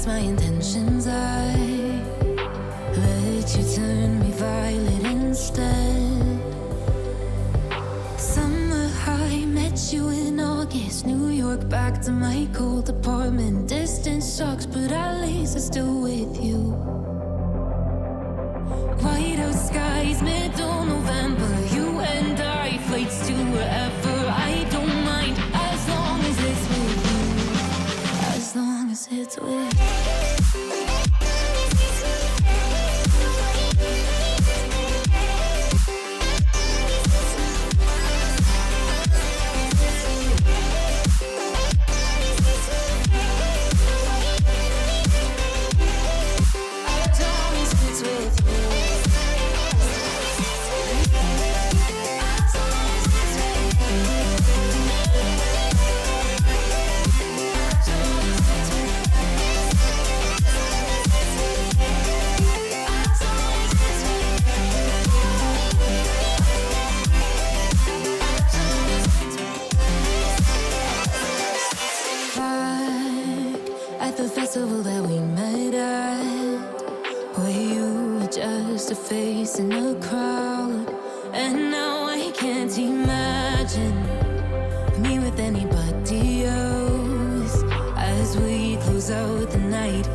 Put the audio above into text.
recognize my intentions. I let you turn me violet instead. Summer high, met you in August. New York, back to my cold apartment. Distance sucks, but at least I'm still with you. Whiteout skies, middle November. You and I, flights to wherever. I don't mind, as long as it's with you. As long as it's with you. That we met at, where you were just a face in a crowd, and now I can't imagine me with anybody else. As we close out the night,